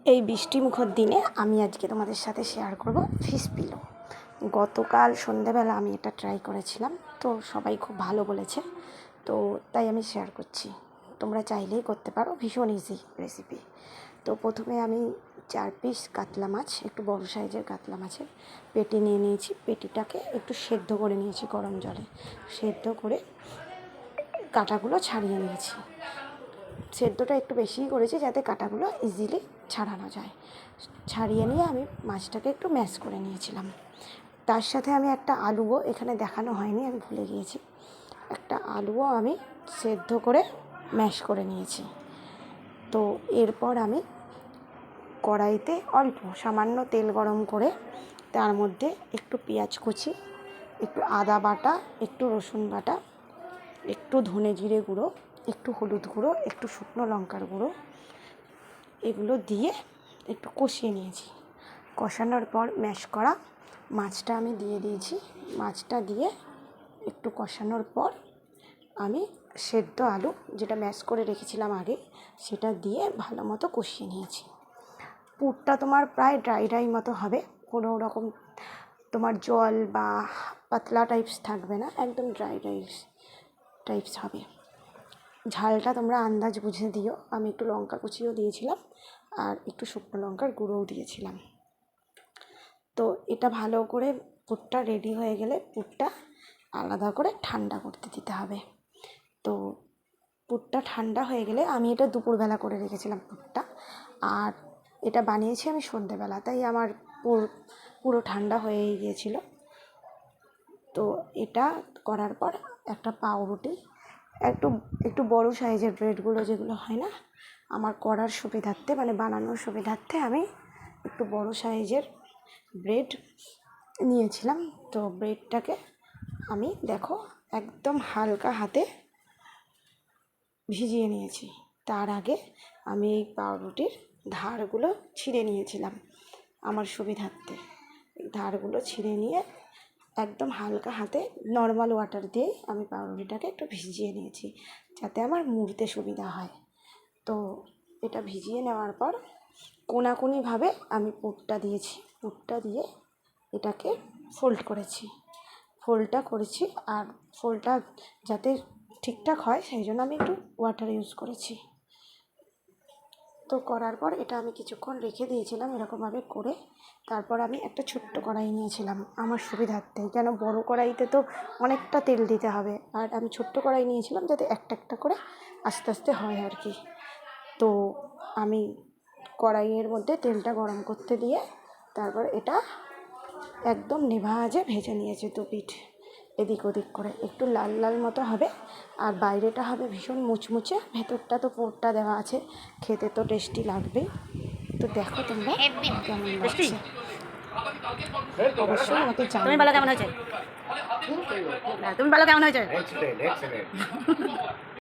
এই বৃষ্টিমুখর দিনে আমি আজকে তোমাদের সাথে শেয়ার করব ফিশ পিলো। গতকাল সন্ধ্যাবেলা আমি এটা ট্রাই করেছিলাম, তো সবাই খুব ভালো বলেছে, তো তাই আমি শেয়ার করছি। তোমরা চাইলেই করতে পারো, ভীষণ ইজি রেসিপি। তো প্রথমে আমি 4 পিস কাতলা মাছ, একটু বড় সাইজের কাতলা মাছের পেটি নিয়ে নিয়েছি। পেটিটাকে একটু সেদ্ধ করে নিয়েছি গরম জলে, সেদ্ধ করে কাঁটাগুলো ছাড়িয়ে নিয়েছি। সেদ্ধটা একটু বেশিই করেছি যাতে কাঁটাগুলো ইজিলি ছাড়ানো যায়। ছাড়িয়ে নিয়ে আমি মাছটাকে একটু ম্যাশ করে নিয়েছিলাম। তার সাথে আমি একটা আলুও, এখানে দেখানো হয়নি, আমি ভুলে গিয়েছি, একটা আলুও আমি সেদ্ধ করে ম্যাশ করে নিয়েছি। তো এরপর আমি কড়াইতে অল্প সামান্য তেল গরম করে তার মধ্যে একটু পেঁয়াজ কুচি, একটু আদা বাটা, একটু রসুন বাটা, একটু ধনে জিরে গুঁড়ো, একটু হলুদ গুঁড়ো, একটু শুকনো লঙ্কার গুঁড়ো, এগুলো দিয়ে একটু কষিয়ে নিয়েছি। কষানোর পর ম্যাশ করা মাছটা আমি দিয়ে দিয়েছি। মাছটা দিয়ে একটু কষানোর পর আমি সেদ্ধ আলু যেটা ম্যাশ করে রেখেছিলাম আগে, সেটা দিয়ে ভালো মতো কষিয়ে নিয়েছি। পুরটা তোমার প্রায় ড্রাই ড্রাই মতো হবে, কোনো রকম তোমার জল বা পাতলা টাইপস থাকবে না, একদম ড্রাই টাইপস হবে। ঝালটা তোমরা আন্দাজ বুঝে দিও। আমি একটু লঙ্কা কুচিও দিয়েছিলাম আর একটু শুকনো লঙ্কার গুঁড়োও দিয়েছিলাম। তো এটা ভালো করে পুরটা রেডি হয়ে গেলে পুরটা আলাদা করে ঠান্ডা করতে দিতে হবে। তো পুরটা ঠান্ডা হয়ে গেলে, আমি এটা দুপুরবেলা করে রেখেছিলাম পুরটা, আর এটা বানিয়েছি আমি সন্ধ্যেবেলা, তাই আমার পুরো ঠান্ডা হয়েই গিয়েছিল। তো এটা করার পর একটা পাউরুটি, একটু বড় সাইজের ব্রেডগুলো যেগুলো হয় না, আমার করার সুবিধার্থে, মানে বানানোর সুবিধার্থে আমি একটু বড় সাইজের ব্রেড নিয়েছিলাম। তো ব্রেডটাকে আমি দেখো একদম হালকা হাতে ভিজিয়ে নিয়েছি। তার আগে আমি এই পাউরুটির ধারগুলো ছিঁড়ে নিয়েছিলাম আমার সুবিধার্থে। এই ধারগুলো ছিঁড়ে নিয়ে একদম হালকা হাতে নর্মাল ওয়াটার দিয়েই আমি পাউরুটিটাকে একটু ভিজিয়ে নিয়েছি, যাতে আমার মুড়তে সুবিধা হয়। তো এটা ভিজিয়ে নেওয়ার পর কোনাকুনিভাবে আমি পুরটা দিয়েছি। পুরটা দিয়ে এটাকে ফোল্ডটা করেছি, আর ফোল্ডটা যাতে ঠিকঠাক হয় সেই জন্য আমি একটু ওয়াটার ইউজ করেছি। তো করার পর এটা আমি কিছুক্ষণ রেখে দিয়েছিলাম এরকমভাবে করে। তারপর আমি একটা ছোট্ট কড়াই নিয়েছিলাম আমার সুবিধার্থে, কেন বড় কড়াইতে তো অনেকটা তেল দিতে হবে, আর আমি ছোট্ট কড়াই নিয়েছিলাম যাতে একটা একটা করে আস্তে আস্তে হয় আর কি। তো আমি কড়াইয়ের মধ্যে তেলটা গরম করতে দিয়ে তারপর এটা একদম নেভাজে ভেজে নিয়েছি, দু পিঠ এদিক ওদিক করে একটু লাল লাল মতো হবে, আর বাইরেটা হবে ভীষণ মুচমুচে, ভেতরটা তো পুরটা দেওয়া আছে, খেতে তো টেস্টি লাগবেই। তো দেখো তোমরা কেমন লাগছে, অবশ্যই আমাকে জানাবে। তুমি বলো কেমন হয়েছে? তুমি বলো কেমন হয়েছে?